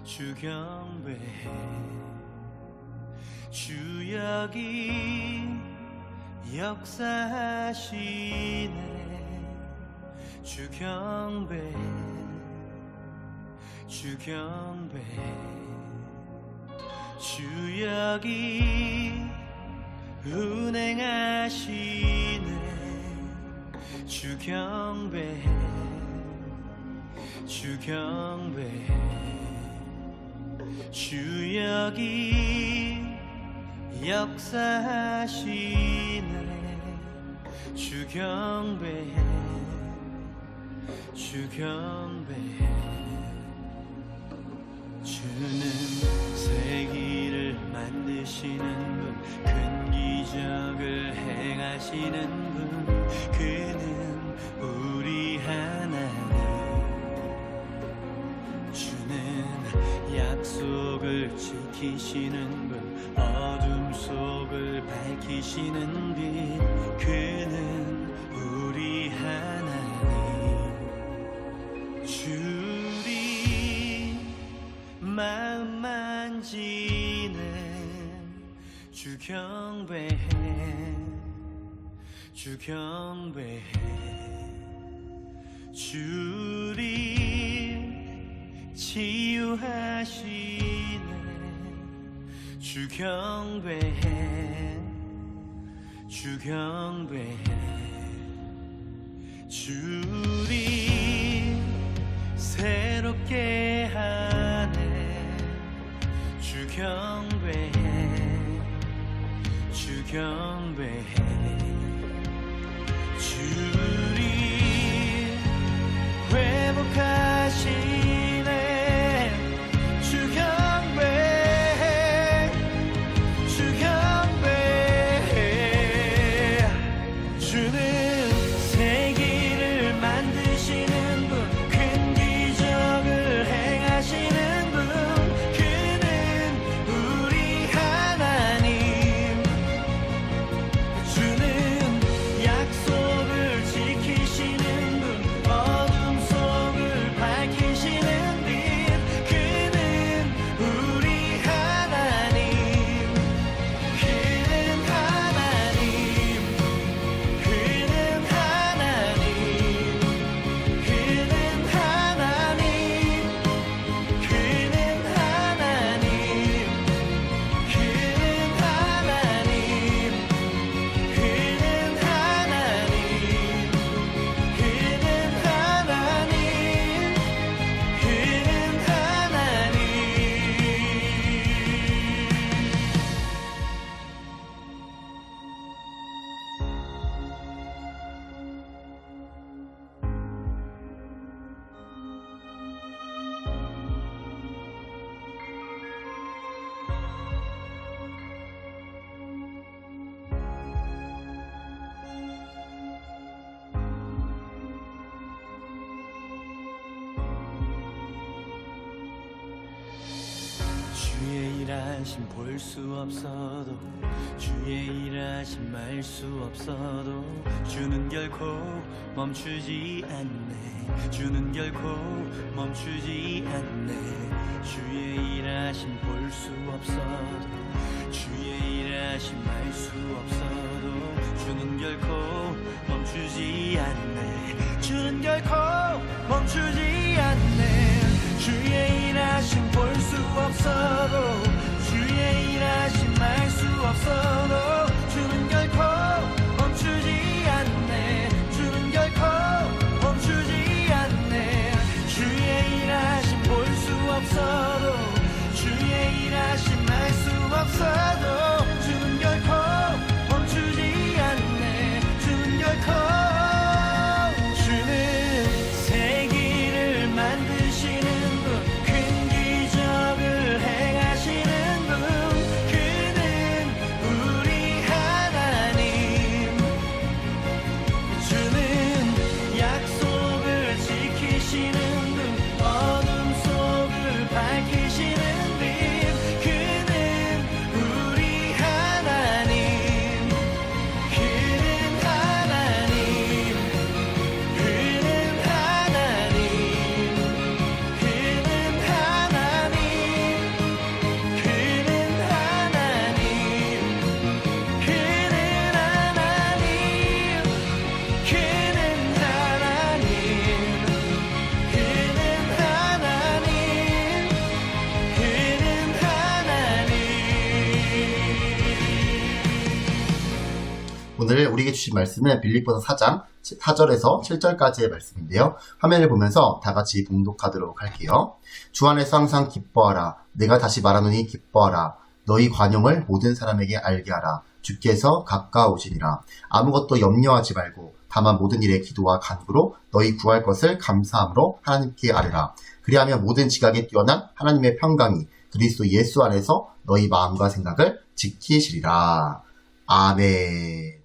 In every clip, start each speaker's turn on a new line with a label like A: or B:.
A: 주 경배해. 주 여기 역사하시네. 주 경배해. 주 경배해. 주 여기 운행하시네. 주 경배해. 주 경배해. 주 여기 역사하시네. 주 경배해. 주 경배해. 주는 세기를 만드시는 분, 큰 기적을 행하시는 분, 그는 우리 하나님. 주는 약속을 지키시는 분, 어둠 속을 밝히시는 빛, 그는 우리 하나님. 주리 마음 만지는 주 경배해. 주 경배해. 주리 치유하시네. 주 경배해. 주 경배해. 주리 새롭게 하네. 주 경배해. 주 경배해. 주리 회복하시네. 주 경배해. 주 경배해. 주는 세기를 만드시는 분, 큰 기적을 행하시는 분, 그는 우리 하나님. 주는 약속을 지키시는 분, 어둠 속을 밝히시는 빛, 그는 우리 하나님. 그는 하나님. 그는 하나님. 그는 하나님. 그는 하나님. 그는 하나님. 그는 하나님. 그는 하나님. 그는 주의 일하심 볼 수 없어도, 주의 일하심 말 수 없어도, 주는 결코 멈추지 않네. 주는 결코 멈추지 않네. 주의 일하심 볼 수 없어도, 주의 일하심 말 수 없어도, 주는 결코 멈추지 않네. 주는 결코 멈추지 않네. 주의 일하심 볼 수 없어도, 주의 일하심 말 수 없어도, 주는 결코 멈추지 않네. 주는 결코 멈추지 않네. 주의 일하심 볼 수 없어도, 주의 일하심 말 수 없어도, 주는 결코 멈추지 않네. 주는 결코. 주는 세기를 만드시는 분, 큰 기적을 행하시는 분, 그는 우리
B: 주신 말씀은 빌립보서 4장 4절에서 7절까지의 말씀인데요. 화면을 보면서 다 같이 봉독하도록 할게요. 주 안에서 항상 기뻐하라. 내가 다시 말하노니 기뻐하라. 너희 관용을 모든 사람에게 알게 하라. 주께서 가까우시니라. 아무것도 염려하지 말고 다만 모든 일에 기도와 간구로 너희 구할 것을 감사함으로 하나님께 아뢰라. 그리하면 모든 지각에 뛰어난 하나님의 평강이 그리스도 예수 안에서 너희 마음과 생각을 지키시리라. 아멘.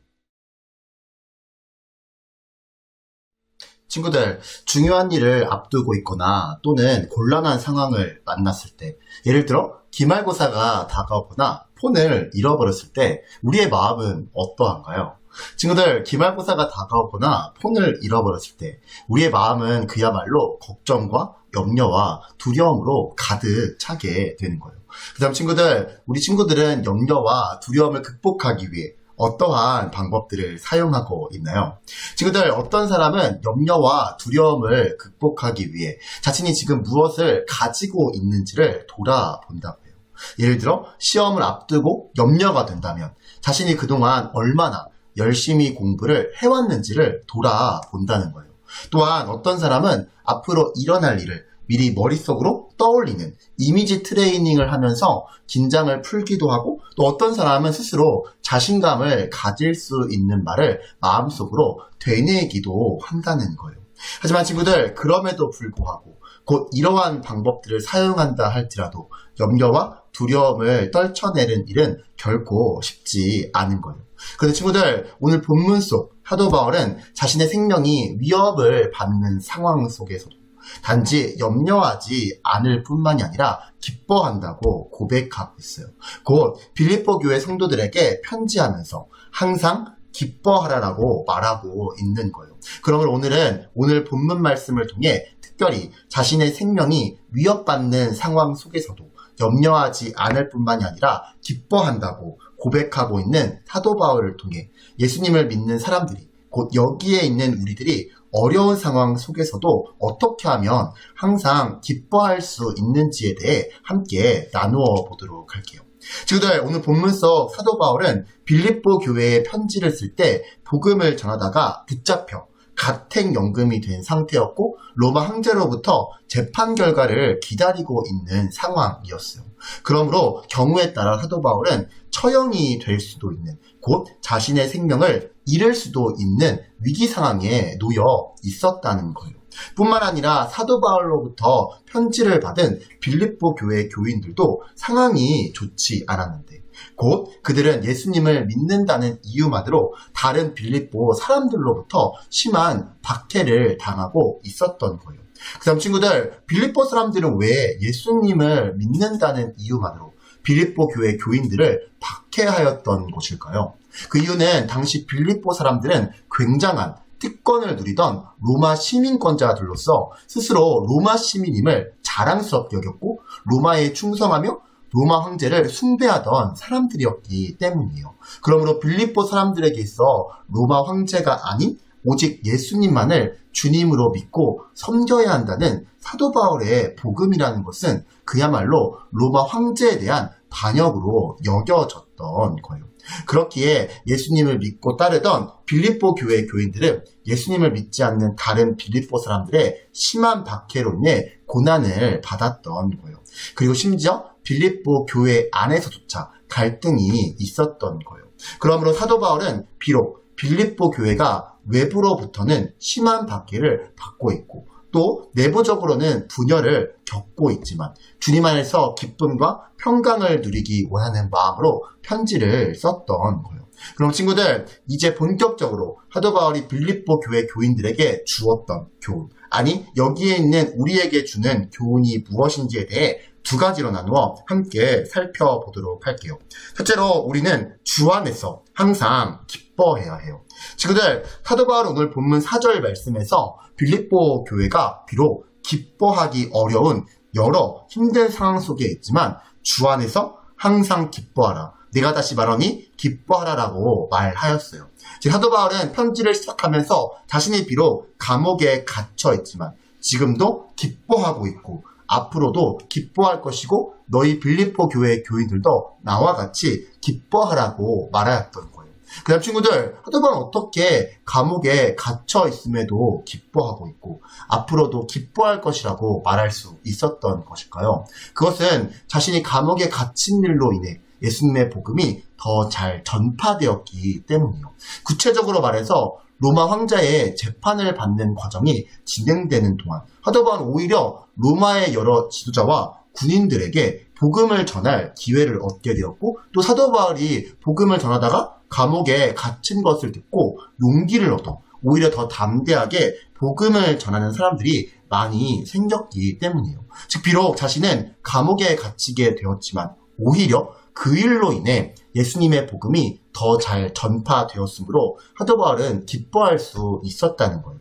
B: 친구들, 중요한 일을 앞두고 있거나 또는 곤란한 상황을 만났을 때, 예를 들어 기말고사가 다가오거나 폰을 잃어버렸을 때 우리의 마음은 어떠한가요? 친구들, 기말고사가 다가오거나 폰을 잃어버렸을 때 우리의 마음은 그야말로 걱정과 염려와 두려움으로 가득 차게 되는 거예요. 그 다음 친구들, 우리 친구들은 염려와 두려움을 극복하기 위해 어떠한 방법들을 사용하고 있나요? 친구들, 어떤 사람은 염려와 두려움을 극복하기 위해 자신이 지금 무엇을 가지고 있는지를 돌아본다고 해요. 예를 들어 시험을 앞두고 염려가 된다면 자신이 그동안 얼마나 열심히 공부를 해왔는지를 돌아본다는 거예요. 또한 어떤 사람은 앞으로 일어날 일을 미리 머릿속으로 떠올리는 이미지 트레이닝을 하면서 긴장을 풀기도 하고, 또 어떤 사람은 스스로 자신감을 가질 수 있는 말을 마음속으로 되뇌기도 한다는 거예요. 하지만 친구들, 그럼에도 불구하고 곧 이러한 방법들을 사용한다 할지라도 염려와 두려움을 떨쳐내는 일은 결코 쉽지 않은 거예요. 그런데 친구들, 오늘 본문 속 사도 바울은 자신의 생명이 위협을 받는 상황 속에서도 단지 염려하지 않을 뿐만이 아니라 기뻐한다고 고백하고 있어요. 곧 빌립보 교회 성도들에게 편지하면서 항상 기뻐하라라고 말하고 있는 거예요. 그러면 오늘은 오늘 본문 말씀을 통해 특별히 자신의 생명이 위협받는 상황 속에서도 염려하지 않을 뿐만이 아니라 기뻐한다고 고백하고 있는 사도 바울을 통해 예수님을 믿는 사람들이, 곧 여기에 있는 우리들이 어려운 상황 속에서도 어떻게 하면 항상 기뻐할 수 있는지에 대해 함께 나누어 보도록 할게요. 친구들, 오늘 본문 속 사도 바울은 빌립보 교회에 편지를 쓸 때 복음을 전하다가 붙잡혀 가택연금이 된 상태였고 로마 황제로부터 재판 결과를 기다리고 있는 상황이었어요. 그러므로 경우에 따라 사도 바울은 처형이 될 수도 있는, 곧 자신의 생명을 잃을 수도 있는 위기 상황에 놓여 있었다는 거예요. 뿐만 아니라 사도 바울로부터 편지를 받은 빌립보 교회 교인들도 상황이 좋지 않았는데, 곧 그들은 예수님을 믿는다는 이유만으로 다른 빌립보 사람들로부터 심한 박해를 당하고 있었던 거예요. 그 다음 친구들, 빌립보 사람들은 왜 예수님을 믿는다는 이유만으로 빌립보 교회 교인들을 박해하였던 것일까요? 그 이유는 당시 빌립보 사람들은 굉장한 특권을 누리던 로마 시민권자들로서 스스로 로마 시민임을 자랑스럽게 여겼고 로마에 충성하며 로마 황제를 숭배하던 사람들이었기 때문이에요. 그러므로 빌립보 사람들에게 있어 로마 황제가 아닌 오직 예수님만을 주님으로 믿고 섬겨야 한다는 사도 바울의 복음이라는 것은 그야말로 로마 황제에 대한 반역으로 여겨졌던 거예요. 그렇기에 예수님을 믿고 따르던 빌립보 교회 교인들은 예수님을 믿지 않는 다른 빌립보 사람들의 심한 박해로 인해 고난을 받았던 거예요. 그리고 심지어 빌립보 교회 안에서조차 갈등이 있었던 거예요. 그러므로 사도 바울은 비록 빌립보 교회가 외부로부터는 심한 박해를 받고 있고 또 내부적으로는 분열을 겪고 있지만 주님 안에서 기쁨과 평강을 누리기 원하는 마음으로 편지를 썼던 거예요. 그럼 친구들, 이제 본격적으로 사도 바울이 빌립보 교회 교인들에게 주었던 교훈, 아니 여기에 있는 우리에게 주는 교훈이 무엇인지에 대해 두 가지로 나누어 함께 살펴보도록 할게요. 첫째로 우리는 주 안에서 항상 기뻐해야 해요. 친구들, 사도 바울은 오늘 본문 4절 말씀에서 빌립보 교회가 비록 기뻐하기 어려운 여러 힘든 상황 속에 있지만 주 안에서 항상 기뻐하라. 내가 다시 말하니 기뻐하라라고 말하였어요. 사도 바울은 편지를 시작하면서 자신이 비록 감옥에 갇혀 있지만 지금도 기뻐하고 있고 앞으로도 기뻐할 것이고 너희 빌립보 교회 교인들도 나와 같이 기뻐하라고 말하였던 거예요. 그 다음 친구들, 사도 바울은 어떻게 감옥에 갇혀 있음에도 기뻐하고 있고 앞으로도 기뻐할 것이라고 말할 수 있었던 것일까요? 그것은 자신이 감옥에 갇힌 일로 인해 예수님의 복음이 더 잘 전파되었기 때문이에요. 구체적으로 말해서 로마 황자의 재판을 받는 과정이 진행되는 동안 사도 바울은 오히려 로마의 여러 지도자와 군인들에게 복음을 전할 기회를 얻게 되었고, 또 사도 바울이 복음을 전하다가 감옥에 갇힌 것을 듣고 용기를 얻어 오히려 더 담대하게 복음을 전하는 사람들이 많이 생겼기 때문이에요. 즉 비록 자신은 감옥에 갇히게 되었지만 오히려 그 일로 인해 예수님의 복음이 더 잘 전파되었으므로 사도 바울은 기뻐할 수 있었다는 거예요.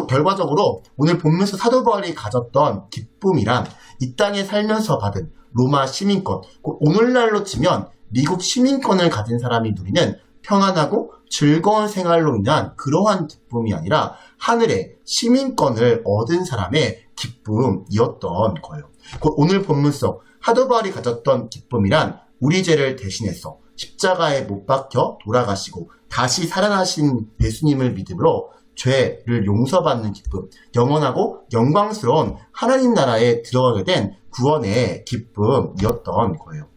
B: 결과적으로 오늘 본문에서 사도 바울이 가졌던 기쁨이란 이 땅에 살면서 받은 로마 시민권, 오늘날로 치면 미국 시민권을 가진 사람이 누리는 평안하고 즐거운 생활로 인한 그러한 기쁨이 아니라 하늘의 시민권을 얻은 사람의 기쁨이었던 거예요. 오늘 본문 속 사도 바울이 가졌던 기쁨이란 우리 죄를 대신해서 십자가에 못 박혀 돌아가시고 다시 살아나신 예수님을 믿음으로 죄를 용서받는 기쁨, 영원하고 영광스러운 하나님 나라에 들어가게 된 구원의 기쁨이었던 거예요.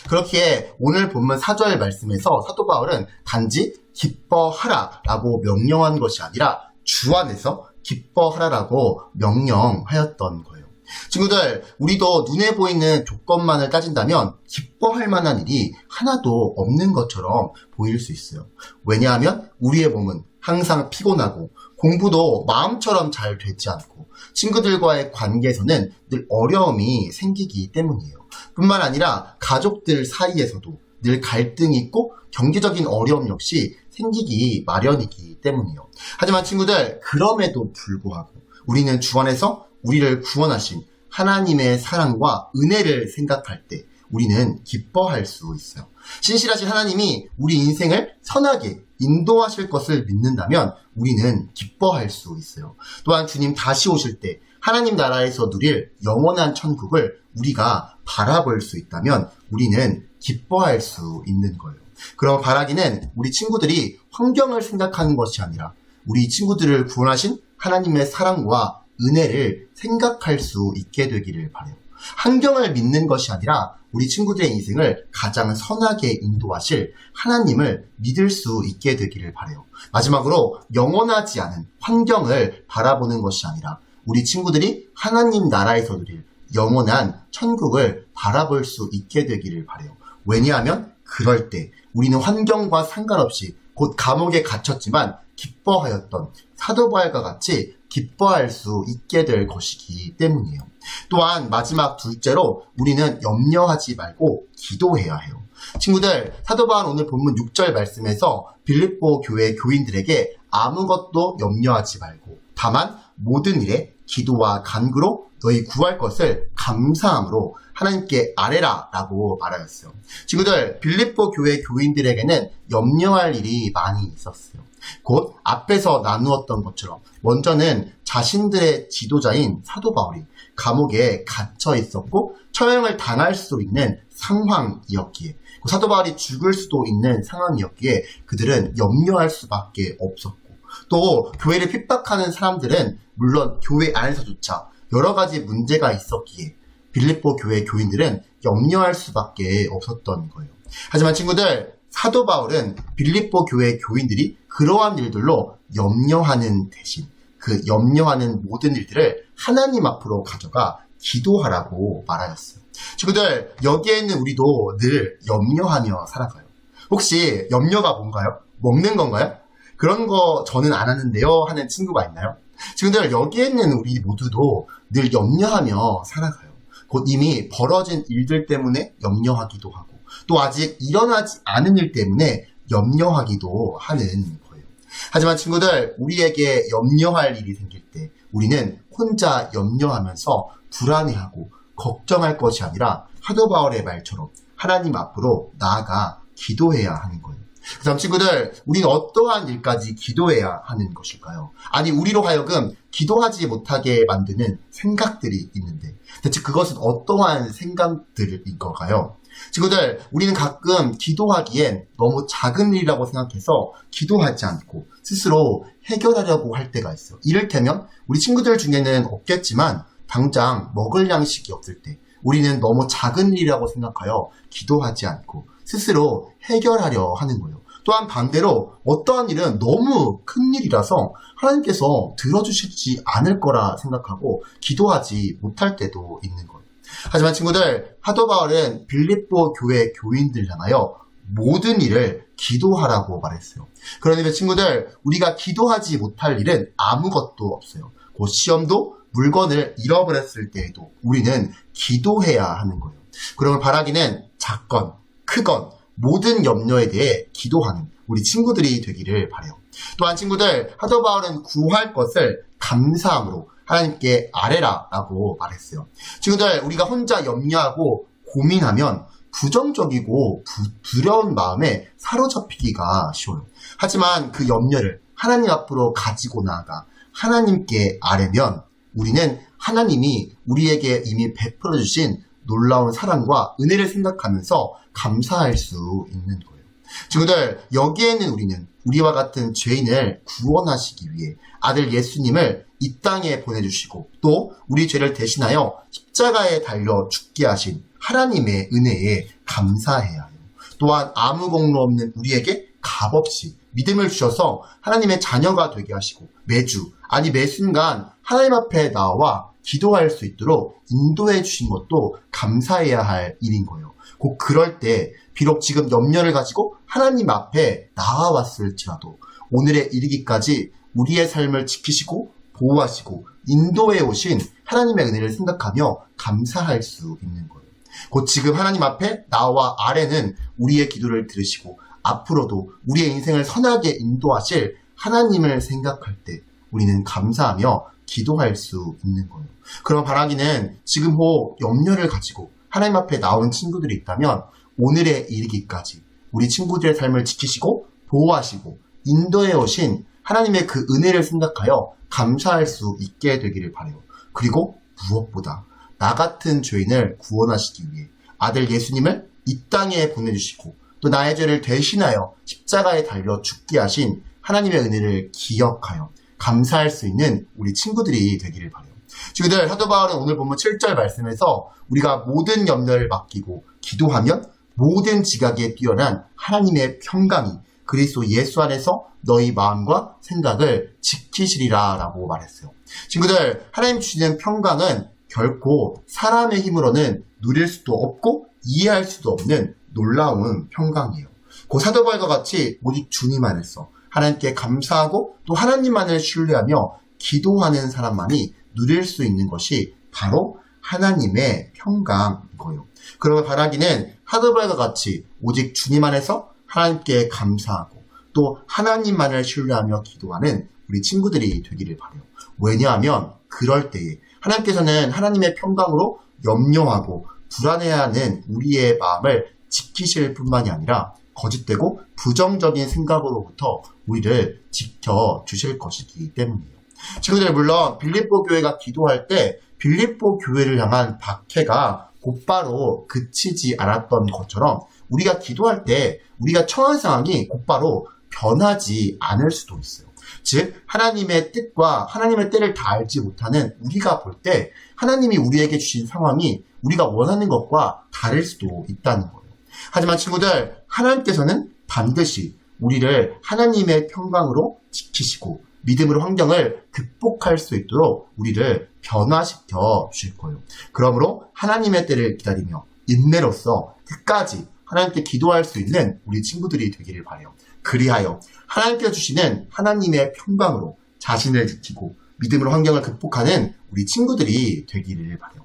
B: 그렇기에 오늘 본문 4절 말씀에서 사도 바울은 단지 기뻐하라라고 명령한 것이 아니라 주 안에서 기뻐하라라고 명령하였던 거예요. 친구들, 우리도 눈에 보이는 조건만을 따진다면 기뻐할 만한 일이 하나도 없는 것처럼 보일 수 있어요. 왜냐하면 우리의 몸은 항상 피곤하고 공부도 마음처럼 잘 되지 않고 친구들과의 관계에서는 늘 어려움이 생기기 때문이에요. 뿐만 아니라 가족들 사이에서도 늘 갈등이 있고 경제적인 어려움 역시 생기기 마련이기 때문이에요. 하지만 친구들, 그럼에도 불구하고 우리는 주 안에서 우리를 구원하신 하나님의 사랑과 은혜를 생각할 때 우리는 기뻐할 수 있어요. 신실하신 하나님이 우리 인생을 선하게 인도하실 것을 믿는다면 우리는 기뻐할 수 있어요. 또한 주님 다시 오실 때 하나님 나라에서 누릴 영원한 천국을 우리가 바라볼 수 있다면 우리는 기뻐할 수 있는 거예요. 그럼 바라기는 우리 친구들이 환경을 생각하는 것이 아니라 우리 친구들을 구원하신 하나님의 사랑과 은혜를 생각할 수 있게 되기를 바라요. 환경을 믿는 것이 아니라 우리 친구들의 인생을 가장 선하게 인도하실 하나님을 믿을 수 있게 되기를 바라요. 마지막으로 영원하지 않은 환경을 바라보는 것이 아니라 우리 친구들이 하나님 나라에서 누릴 영원한 천국을 바라볼 수 있게 되기를 바라요. 왜냐하면 그럴 때 우리는 환경과 상관없이 곧 감옥에 갇혔지만 기뻐하였던 사도 바울과 같이 기뻐할 수 있게 될 것이기 때문이에요. 또한 마지막 둘째로 우리는 염려하지 말고 기도해야 해요. 친구들, 사도 바울 오늘 본문 6절 말씀에서 빌립보 교회 교인들에게 아무것도 염려하지 말고 다만 모든 일에 기도와 간구로 너희 구할 것을 감사함으로 하나님께 아뢰라 라고 말하였어요. 친구들, 빌립보 교회 교인들에게는 염려할 일이 많이 있었어요. 곧 앞에서 나누었던 것처럼 먼저는 자신들의 지도자인 사도 바울이 감옥에 갇혀 있었고 처형을 당할 수도 있는 상황이었기에, 사도 바울이 죽을 수도 있는 상황이었기에 그들은 염려할 수밖에 없었고, 또 교회를 핍박하는 사람들은 물론 교회 안에서조차 여러 가지 문제가 있었기에 빌립보 교회 교인들은 염려할 수밖에 없었던 거예요. 하지만 친구들, 사도 바울은 빌립보 교회 교인들이 그러한 일들로 염려하는 대신 그 염려하는 모든 일들을 하나님 앞으로 가져가 기도하라고 말하였어요. 친구들, 여기에는 우리도 늘 염려하며 살아가요. 혹시 염려가 뭔가요? 먹는 건가요? 그런 거 저는 안 하는데요 하는 친구가 있나요? 친구들, 여기에는 우리 모두도 늘 염려하며 살아가요. 곧 이미 벌어진 일들 때문에 염려하기도 하고 또 아직 일어나지 않은 일 때문에 염려하기도 하는 거예요. 하지만 친구들, 우리에게 염려할 일이 생길 때 우리는 혼자 염려하면서 불안해하고 걱정할 것이 아니라 사도 바울의 말처럼 하나님 앞으로 나아가 기도해야 하는 거예요. 그 다음 친구들, 우리는 어떠한 일까지 기도해야 하는 것일까요? 아니, 우리로 하여금 기도하지 못하게 만드는 생각들이 있는데 대체 그것은 어떠한 생각들인 걸까요? 친구들, 우리는 가끔 기도하기엔 너무 작은 일이라고 생각해서 기도하지 않고 스스로 해결하려고 할 때가 있어요. 이를테면 우리 친구들 중에는 없겠지만 당장 먹을 양식이 없을 때 우리는 너무 작은 일이라고 생각하여 기도하지 않고 스스로 해결하려 하는 거예요. 또한 반대로 어떠한 일은 너무 큰 일이라서 하나님께서 들어주시지 않을 거라 생각하고 기도하지 못할 때도 있는 거예요. 하지만 친구들, 사도 바울은 빌립보 교회 교인들 향하여 모든 일을 기도하라고 말했어요. 그러니 친구들, 우리가 기도하지 못할 일은 아무것도 없어요. 곧 시험도 물건을 잃어버렸을 때에도 우리는 기도해야 하는 거예요. 그러면 바라기는 작건, 크건 모든 염려에 대해 기도하는 우리 친구들이 되기를 바라요. 또한 친구들, 사도 바울은 구할 것을 감사함으로 하나님께 아뢰라 라고 말했어요. 친구들, 우리가 혼자 염려하고 고민하면 부정적이고 두려운 마음에 사로잡히기가 쉬워요. 하지만 그 염려를 하나님 앞으로 가지고 나아가 하나님께 아뢰면 우리는 하나님이 우리에게 이미 베풀어 주신 놀라운 사랑과 은혜를 생각하면서 감사할 수 있는 거예요. 친구들, 여기에는 우리는 우리와 같은 죄인을 구원하시기 위해 아들 예수님을 이 땅에 보내주시고 또 우리 죄를 대신하여 십자가에 달려 죽게 하신 하나님의 은혜에 감사해야 해요. 또한 아무 공로 없는 우리에게 값없이 믿음을 주셔서 하나님의 자녀가 되게 하시고 매주, 아니 매 순간 하나님 앞에 나와 기도할 수 있도록 인도해 주신 것도 감사해야 할 일인 거예요. 곧 그럴 때 비록 지금 염려를 가지고 하나님 앞에 나아왔을지라도 오늘에 이르기까지 우리의 삶을 지키시고 보호하시고 인도해 오신 하나님의 은혜를 생각하며 감사할 수 있는 거예요. 곧 지금 하나님 앞에 나와 아래는 우리의 기도를 들으시고 앞으로도 우리의 인생을 선하게 인도하실 하나님을 생각할 때 우리는 감사하며 기도할 수 있는 거예요. 그럼 바라기는 지금 혹 염려를 가지고 하나님 앞에 나온 친구들이 있다면 오늘에 이르기까지 우리 친구들의 삶을 지키시고 보호하시고 인도해 오신 하나님의 그 은혜를 생각하여 감사할 수 있게 되기를 바라요. 그리고 무엇보다 나 같은 죄인을 구원하시기 위해 아들 예수님을 이 땅에 보내주시고 또 나의 죄를 대신하여 십자가에 달려 죽게 하신 하나님의 은혜를 기억하여 감사할 수 있는 우리 친구들이 되기를 바라요. 친구들, 사도 바울은 오늘 본문 7절 말씀에서 우리가 모든 염려를 맡기고 기도하면 모든 지각에 뛰어난 하나님의 평강이 그리스도 예수 안에서 너희 마음과 생각을 지키시리라 라고 말했어요. 친구들, 하나님 주시는 평강은 결코 사람의 힘으로는 누릴 수도 없고 이해할 수도 없는 놀라운 평강이에요. 그 사도 바울과 같이 오직 주님 안에서 하나님께 감사하고 또 하나님만을 신뢰하며 기도하는 사람만이 누릴 수 있는 것이 바로 하나님의 평강인 거예요. 그러면 바라기는 사도 바울과 같이 오직 주님 안에서 하나님께 감사하고 또 하나님만을 신뢰하며 기도하는 우리 친구들이 되기를 바라요. 왜냐하면 그럴 때에 하나님께서는 하나님의 평강으로 염려하고 불안해하는 우리의 마음을 지키실 뿐만이 아니라 거짓되고 부정적인 생각으로부터 우리를 지켜주실 것이기 때문이에요. 친구들, 물론 빌립보 교회가 기도할 때 빌립보 교회를 향한 박해가 곧바로 그치지 않았던 것처럼 우리가 기도할 때 우리가 처한 상황이 곧바로 변하지 않을 수도 있어요. 즉 하나님의 뜻과 하나님의 때를 다 알지 못하는 우리가 볼 때 하나님이 우리에게 주신 상황이 우리가 원하는 것과 다를 수도 있다는 거예요. 하지만 친구들, 하나님께서는 반드시 우리를 하나님의 평강으로 지키시고 믿음으로 환경을 극복할 수 있도록 우리를 변화시켜 주실 거예요. 그러므로 하나님의 때를 기다리며 인내로서 끝까지 하나님께 기도할 수 있는 우리 친구들이 되기를 바라요. 그리하여 하나님께서 주시는 하나님의 평강으로 자신을 지키고 믿음으로 환경을 극복하는 우리 친구들이 되기를 바라요.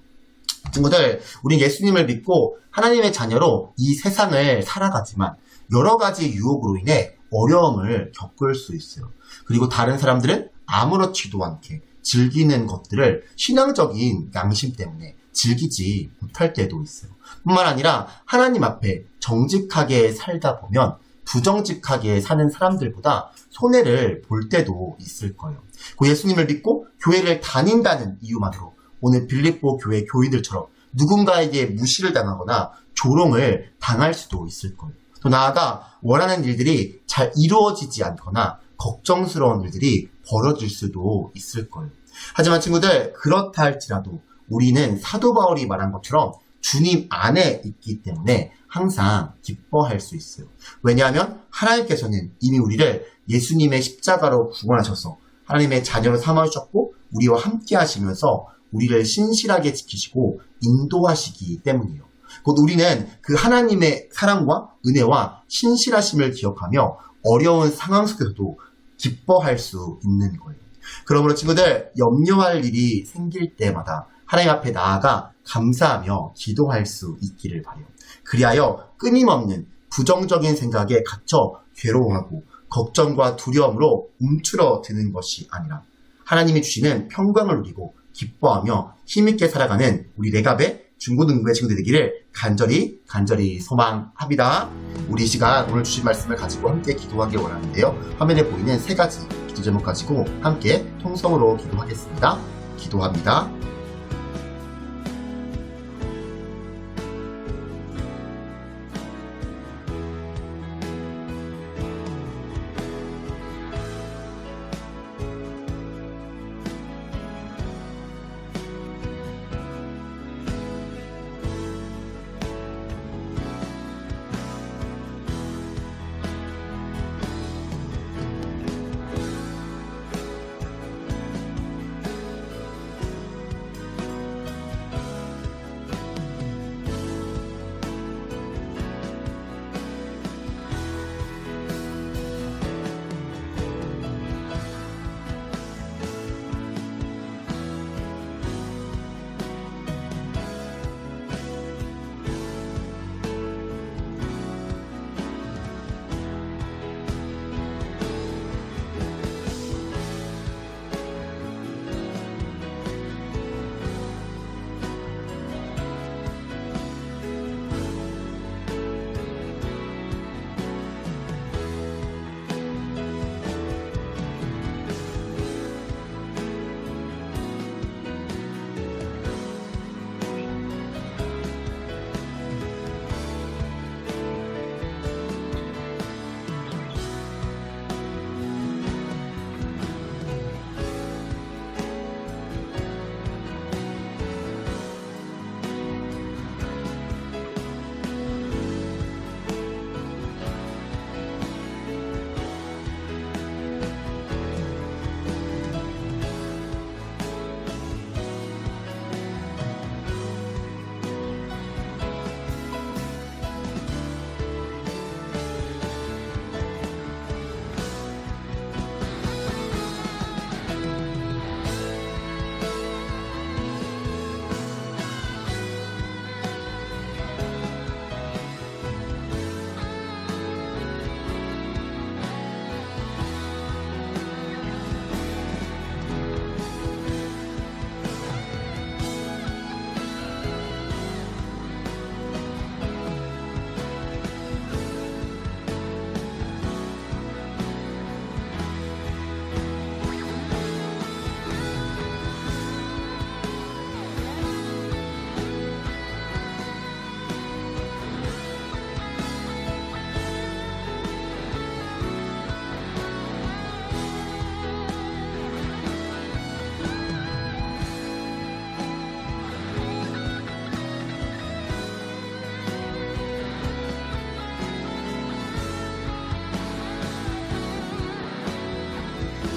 B: 친구들, 우리 예수님을 믿고 하나님의 자녀로 이 세상을 살아가지만 여러 가지 유혹으로 인해 어려움을 겪을 수 있어요. 그리고 다른 사람들은 아무렇지도 않게 즐기는 것들을 신앙적인 양심 때문에 즐기지 못할 때도 있어요. 뿐만 아니라 하나님 앞에 정직하게 살다 보면 부정직하게 사는 사람들보다 손해를 볼 때도 있을 거예요. 그 예수님을 믿고 교회를 다닌다는 이유만으로 오늘 빌립보 교회 교인들처럼 누군가에게 무시를 당하거나 조롱을 당할 수도 있을 거예요. 또 나아가 원하는 일들이 잘 이루어지지 않거나 걱정스러운 일들이 벌어질 수도 있을 거예요. 하지만 친구들, 그렇다 할지라도 우리는 사도 바울이 말한 것처럼 주님 안에 있기 때문에 항상 기뻐할 수 있어요. 왜냐하면 하나님께서는 이미 우리를 예수님의 십자가로 구원하셔서 하나님의 자녀로 삼아주셨고 우리와 함께 하시면서 우리를 신실하게 지키시고 인도하시기 때문이에요. 곧 우리는 그 하나님의 사랑과 은혜와 신실하심을 기억하며 어려운 상황 속에서도 기뻐할 수 있는 거예요. 그러므로 친구들, 염려할 일이 생길 때마다 하나님 앞에 나아가 감사하며 기도할 수 있기를 바라요. 그리하여 끊임없는 부정적인 생각에 갇혀 괴로워하고 걱정과 두려움으로 움츠러드는 것이 아니라 하나님이 주시는 평강을 누리고 기뻐하며 힘있게 살아가는 우리 레갑의 중고등부의 친구들 되기를 간절히 소망합니다. 우리 이 시간 오늘 주신 말씀을 가지고 함께 기도하길 원하는데요. 화면에 보이는 세 가지 기도 제목 가지고 함께 통성으로 기도하겠습니다. 기도합니다.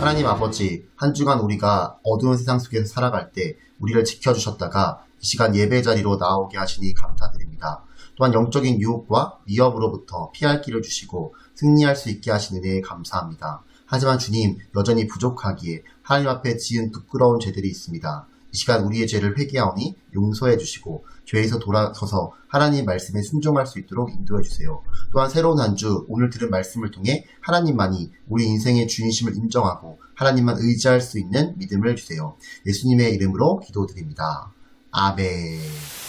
B: 하나님 아버지, 한 주간 우리가 어두운 세상 속에서 살아갈 때 우리를 지켜주셨다가 이 시간 예배 자리로 나오게 하시니 감사드립니다. 또한 영적인 유혹과 위협으로부터 피할 길을 주시고 승리할 수 있게 하시는 은혜에 감사합니다. 하지만 주님, 여전히 부족하기에 하나님 앞에 지은 부끄러운 죄들이 있습니다. 이 시간 우리의 죄를 회개하오니 용서해 주시고 죄에서 돌아서서 하나님 말씀에 순종할 수 있도록 인도해 주세요. 또한 새로운 한 주 오늘 들은 말씀을 통해 하나님만이 우리 인생의 주인심을 인정하고 하나님만 의지할 수 있는 믿음을 주세요. 예수님의 이름으로 기도드립니다. 아멘.